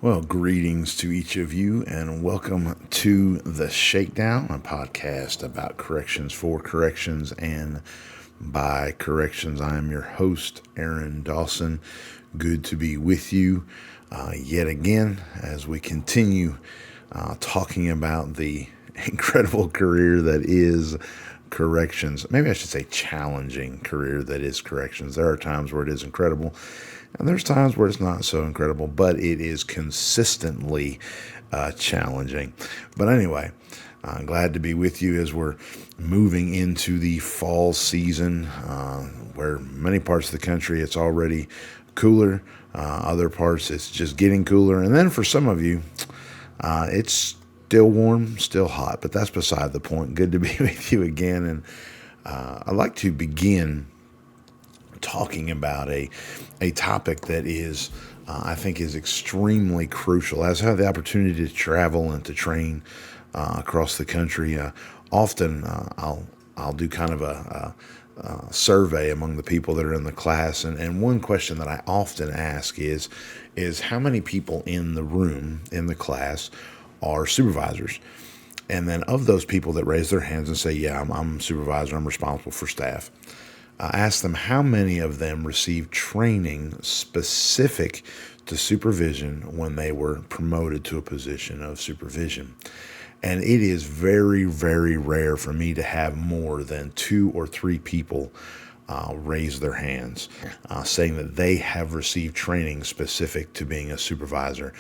Well, greetings to each of you, and welcome to the Shakedown, a podcast about corrections for corrections and by corrections. I am your host, Aaron Dawson. Good to be with you yet again as we continue talking about the incredible career that is corrections. Maybe I should say challenging career that is corrections. There are times where it is incredible, and there's times where it's not so incredible, but it is consistently challenging. But anyway, I'm glad to be with you as we're moving into the fall season, where many parts of the country it's already cooler. Other parts it's just getting cooler. And then for some of you, it's still warm, still hot, but that's beside the point. Good to be with you again. And I'd like to begin talking about a topic that is, I think, is extremely crucial. As I have the opportunity to travel and to train across the country, often I'll do kind of a survey among the people that are in the class, and one question that I often ask is how many people in the room in the class are supervisors? And then of those people that raise their hands and say, yeah, I'm a supervisor, I'm responsible for staff, ask them how many of them received training specific to supervision when they were promoted to a position of supervision. And it is very, very rare for me to have more than 2 or 3 people raise their hands saying that they have received training specific to being a supervisor.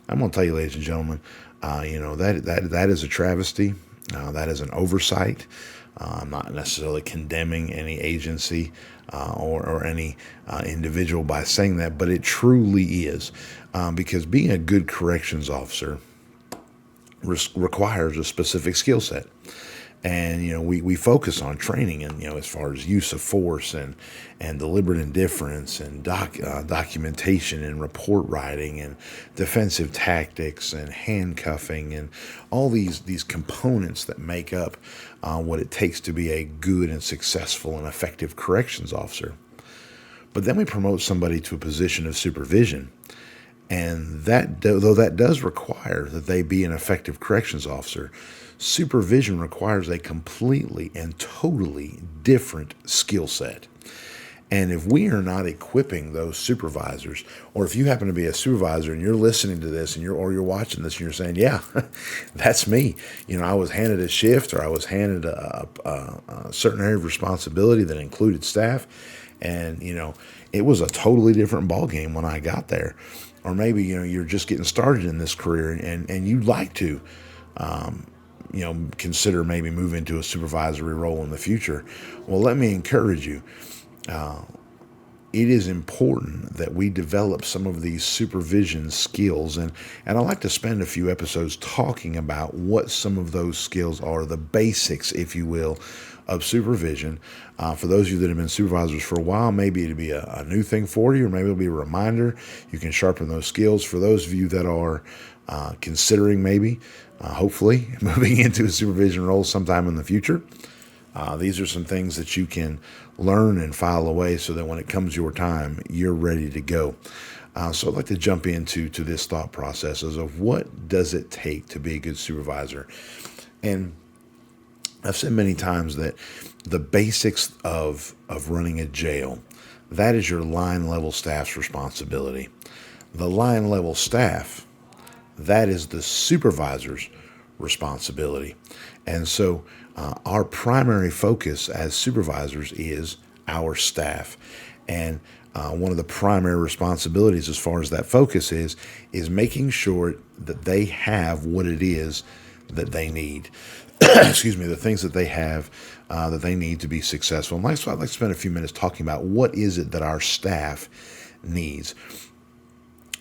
I'm going to tell you, ladies and gentlemen, that is a travesty. That is an oversight. I'm not necessarily condemning any agency or any individual by saying that, but it truly is, because being a good corrections officer requires a specific skill set. And, we focus on training and, as far as use of force and deliberate indifference and documentation and report writing and defensive tactics and handcuffing and all these components that make up what it takes to be a good and successful and effective corrections officer. But then we promote somebody to a position of supervision. And that, though that does require that they be an effective corrections officer, supervision requires a completely and totally different skill set. And if we are not equipping those supervisors, or if you happen to be a supervisor and you're listening to this and you're watching this and you're saying, yeah, that's me. I was handed a shift, or I was handed a certain area of responsibility that included staff. And, it was a totally different ballgame when I got there. Or maybe, you're just getting started in this career and you'd like to, consider maybe moving to a supervisory role in the future. Well, let me encourage you. It is important that we develop some of these supervision skills. And I'd like to spend a few episodes talking about what some of those skills are, the basics, if you will, of supervision. For those of you that have been supervisors for a while, maybe it'll be a new thing for you, or maybe it'll be a reminder. You can sharpen those skills. For those of you that are considering maybe, hopefully, moving into a supervision role sometime in the future, these are some things that you can learn and file away so that when it comes your time, you're ready to go. So I'd like to jump into this thought process of what does it take to be a good supervisor. And I've said many times that the basics of running a jail, that is your line level staff's responsibility. The line level staff, that is the supervisor's responsibility. And so our primary focus as supervisors is our staff. And one of the primary responsibilities as far as that focus is making sure that they have what it is that they need. Excuse me, the things that they have that they need to be successful. And so I'd like to spend a few minutes talking about what is it that our staff needs.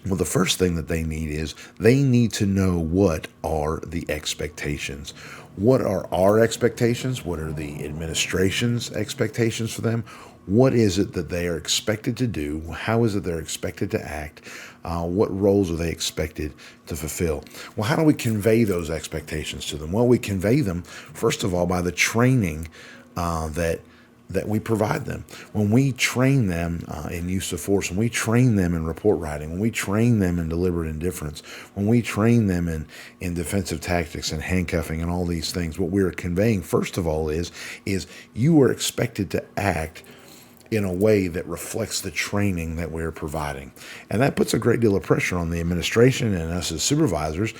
Well, the first thing that they need is they need to know what are the expectations. What are our expectations? What are the administration's expectations for them? What is it that they are expected to do? How is it they're expected to act? What roles are they expected to fulfill? Well, how do we convey those expectations to them? Well, we convey them, first of all, by the training that that we provide them. When we train them in use of force, when we train them in report writing, when we train them in deliberate indifference, when we train them in defensive tactics and handcuffing and all these things, what we're conveying, first of all, is you are expected to act in a way that reflects the training that we're providing. And that puts a great deal of pressure on the administration and us as supervisors,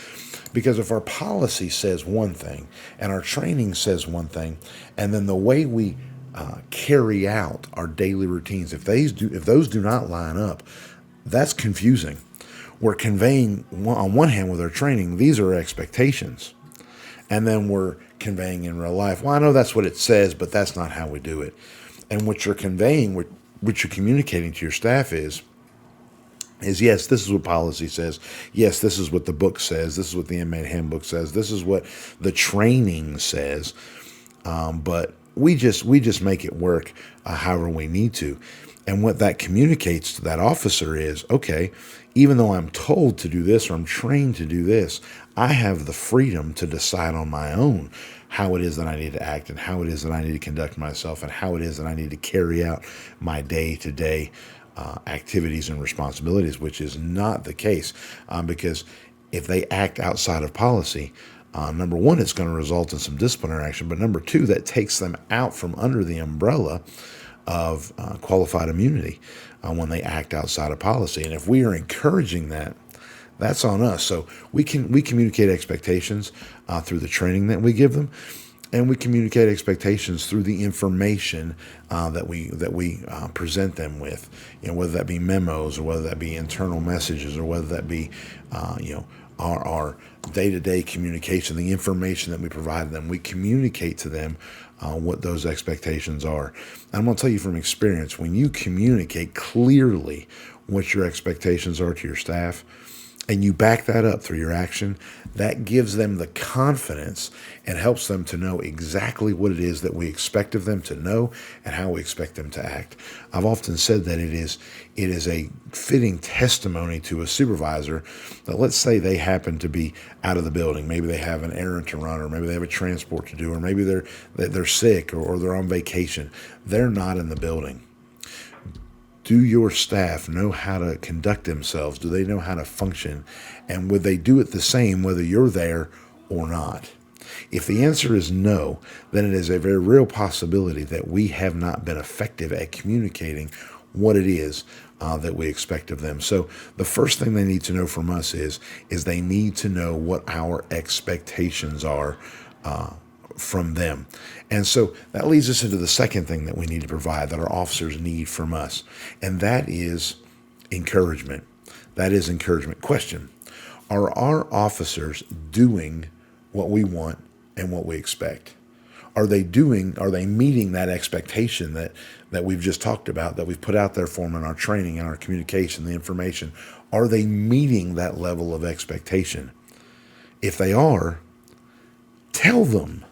because if our policy says one thing and our training says one thing, and then the way we carry out our daily routines, if those do not line up, that's confusing. We're conveying, on one hand with our training, these are expectations. And then we're conveying in real life, well, I know that's what it says, but that's not how we do it. And what you're conveying, what you're communicating to your staff is yes, this is what policy says. Yes, this is what the book says. This is what the inmate handbook says. This is what the training says. But we just make it work however we need to. And what that communicates to that officer is, okay, even though I'm told to do this or I'm trained to do this, I have the freedom to decide on my own how it is that I need to act and how it is that I need to conduct myself and how it is that I need to carry out my day-to-day activities and responsibilities, which is not the case, because if they act outside of policy, number one, it's going to result in some disciplinary action, but number two, that takes them out from under the umbrella of qualified immunity when they act outside of policy. And if we are encouraging that, that's on us. So we communicate expectations through the training that we give them, and we communicate expectations through the information that we present them with. Whether that be memos or whether that be internal messages or whether that be our day-to-day communication, the information that we provide them, we communicate to them what those expectations are. And I'm going to tell you from experience, when you communicate clearly what your expectations are to your staff, and you back that up through your action, that gives them the confidence and helps them to know exactly what it is that we expect of them to know and how we expect them to act. I've often said that it is a fitting testimony to a supervisor that, let's say they happen to be out of the building. Maybe they have an errand to run, or maybe they have a transport to do, or maybe they're sick or they're on vacation. They're not in the building. Do your staff know how to conduct themselves? Do they know how to function? And would they do it the same whether you're there or not? If the answer is no, then it is a very real possibility that we have not been effective at communicating what it is that we expect of them. So the first thing they need to know from us is they need to know what our expectations are from them. And so that leads us into the second thing that we need to provide, that our officers need from us, and that is encouragement. That is encouragement. Question: are our officers doing what we want and what we expect? Are they meeting that expectation that we've just talked about, that we've put out there for them in our training and our communication, the information? Are they meeting that level of expectation? If they are, tell them.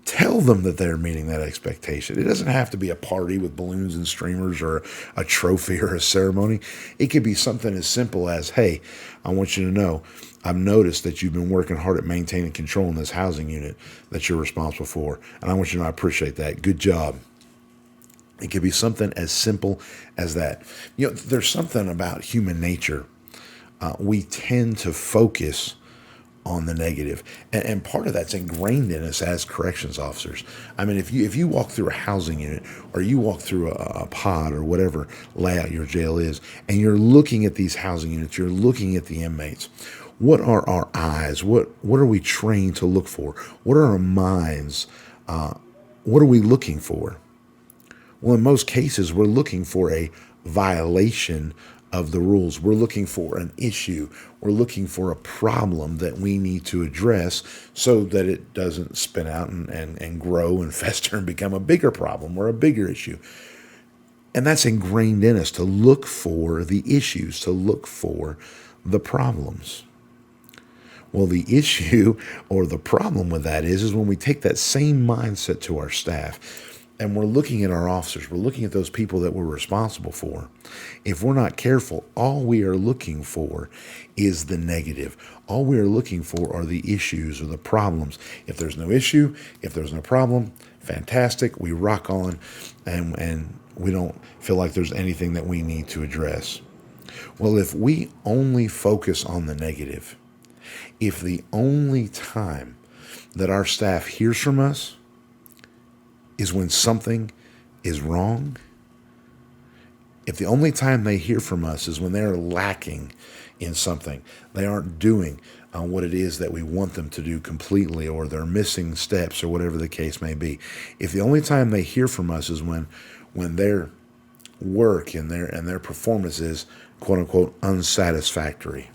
Tell them that they're meeting that expectation. It doesn't have to be a party with balloons and streamers or a trophy or a ceremony. It could be something as simple as, hey, I want you to know, I've noticed that you've been working hard at maintaining control in this housing unit that you're responsible for, and I want you to know I appreciate that. Good job. It could be something as simple as that. There's something about human nature. We tend to focus on the negative. And part of that's ingrained in us as corrections officers. I mean, if you walk through a housing unit or you walk through a pod or whatever layout your jail is, and you're looking at these housing units, you're looking at the inmates, what are our eyes? What are we trained to look for? What are our minds? What are we looking for? Well, in most cases, we're looking for a violation of the rules. We're looking for an issue. We're looking for a problem that we need to address so that it doesn't spin out and grow and fester and become a bigger problem or a bigger issue. And that's ingrained in us, to look for the issues, to look for the problems. Well, the issue or the problem with that is when we take that same mindset to our staff, and we're looking at our officers, we're looking at those people that we're responsible for. If we're not careful, all we are looking for is the negative. All we are looking for are the issues or the problems. If there's no issue, if there's no problem, fantastic. We rock on, and we don't feel like there's anything that we need to address. Well, if we only focus on the negative, if the only time that our staff hears from us is when something is wrong, if the only time they hear from us is when they're lacking in something, they aren't doing what it is that we want them to do completely, or they're missing steps, or whatever the case may be. If the only time they hear from us is when their work and their performance is quote unquote unsatisfactory,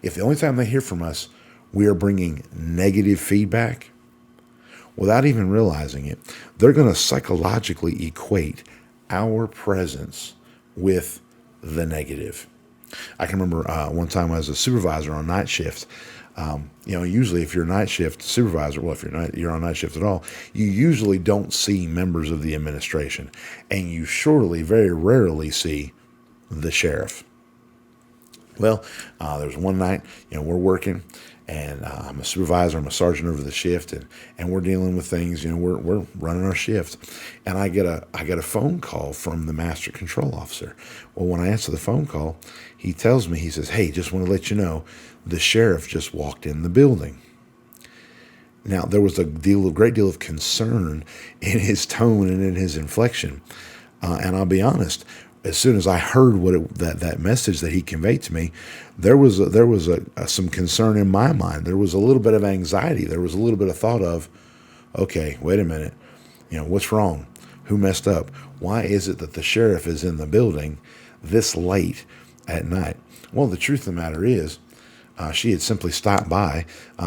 if the only time they hear from us we are bringing negative feedback, without even realizing it, they're going to psychologically equate our presence with the negative. I can remember one time I was a supervisor on night shift. Usually if you're a night shift supervisor, well, if you're on night shift at all, you usually don't see members of the administration, and you surely very rarely see the sheriff. Well, there was one night, we're working, and I'm a supervisor, I'm a sergeant over the shift, and we're dealing with things, we're running our shift, and I get a phone call from the master control officer. Well, when I answer the phone call, he tells me, he says, "Hey, just want to let you know, the sheriff just walked in the building." Now, there was a great deal of concern in his tone and in his inflection, and I'll be honest, as soon as I heard that message that he conveyed to me, there was some concern in my mind. There was a little bit of anxiety. There was a little bit of thought of, okay, wait a minute, what's wrong? Who messed up? Why is it that the sheriff is in the building this late at night? Well, the truth of the matter is, she had simply stopped by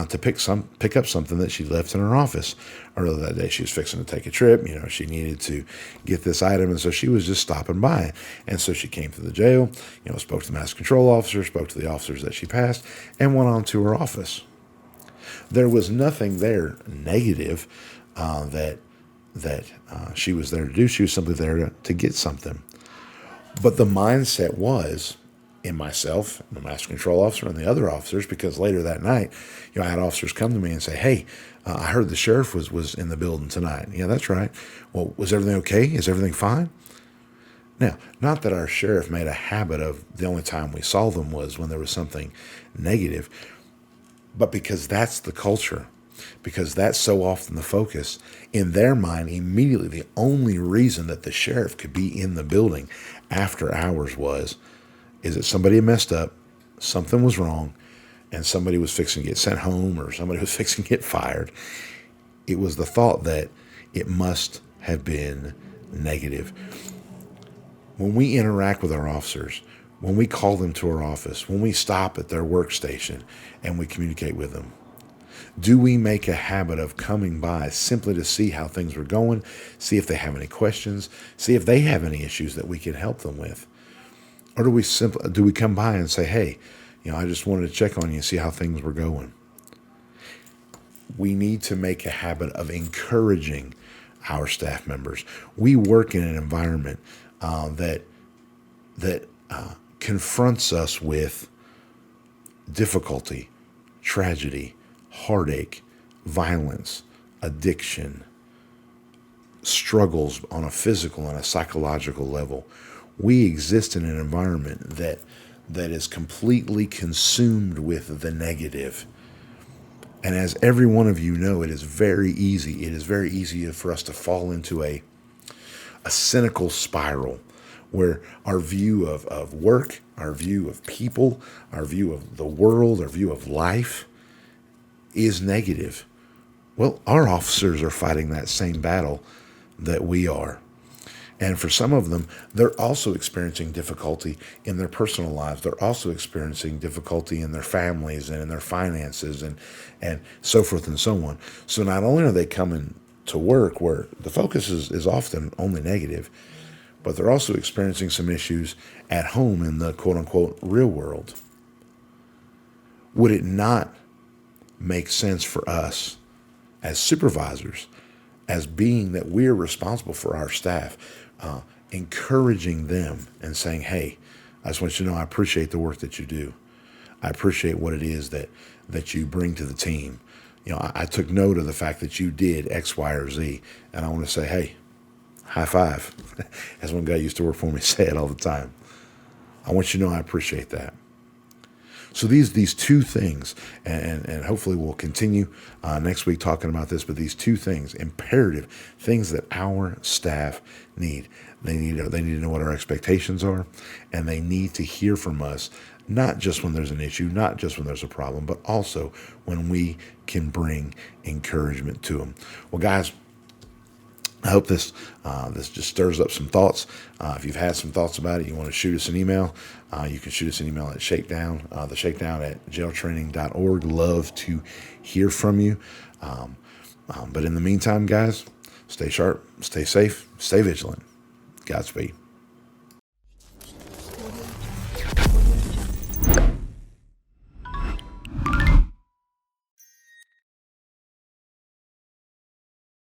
to pick up something that she left in her office earlier that day. She was fixing to take a trip. She needed to get this item, and so she was just stopping by. And so she came to the jail, spoke to the master control officer, spoke to the officers that she passed, and went on to her office. There was nothing there negative that she was there to do. She was simply there to get something. But the mindset was, in myself, the master control officer, and the other officers, because later that night, I had officers come to me and say, "Hey, I heard the sheriff was in the building tonight." "Yeah, that's right." "Well, was everything okay? Is everything fine?" Now, not that our sheriff made a habit of the only time we saw them was when there was something negative, but because that's the culture, because that's so often the focus, in their mind, immediately the only reason that the sheriff could be in the building after hours is that somebody had messed up, something was wrong, and somebody was fixing to get sent home, or somebody was fixing to get fired. It was the thought that it must have been negative. When we interact with our officers, when we call them to our office, when we stop at their workstation and we communicate with them, do we make a habit of coming by simply to see how things are going, see if they have any questions, see if they have any issues that we can help them with? Or do we come by and say, "Hey, I just wanted to check on you and see how things were going"? We need to make a habit of encouraging our staff members. We work in an environment that confronts us with difficulty, tragedy, heartache, violence, addiction, struggles on a physical and a psychological level. We exist in an environment that is completely consumed with the negative. And as every one of you know, it is very easy. It is very easy for us to fall into a cynical spiral where our view of work, our view of people, our view of the world, our view of life is negative. Well, our officers are fighting that same battle that we are. And for some of them, they're also experiencing difficulty in their personal lives. They're also experiencing difficulty in their families and in their finances and so forth and so on. So not only are they coming to work where the focus is often only negative, but they're also experiencing some issues at home in the quote-unquote real world. Would it not make sense for us as supervisors, as being that we're responsible for our staff, encouraging them and saying, "Hey, I just want you to know I appreciate the work that you do. I appreciate what it is that you bring to the team. I took note of the fact that you did X, Y, or Z, and I want to say, hey, high five. As one guy used to work for me say it all the time. I want you to know I appreciate that. So these two things, and hopefully we'll continue next week talking about this, but these two things, imperative things that our staff need. They need to know what our expectations are, and they need to hear from us, not just when there's an issue, not just when there's a problem, but also when we can bring encouragement to them. Well, guys, I hope this just stirs up some thoughts. If you've had some thoughts about it, you want to shoot us an email, you can shoot us an email at Shakedown, the Shakedown at jailtraining.org. Love to hear from you. But in the meantime, guys, stay sharp, stay safe, stay vigilant. Godspeed.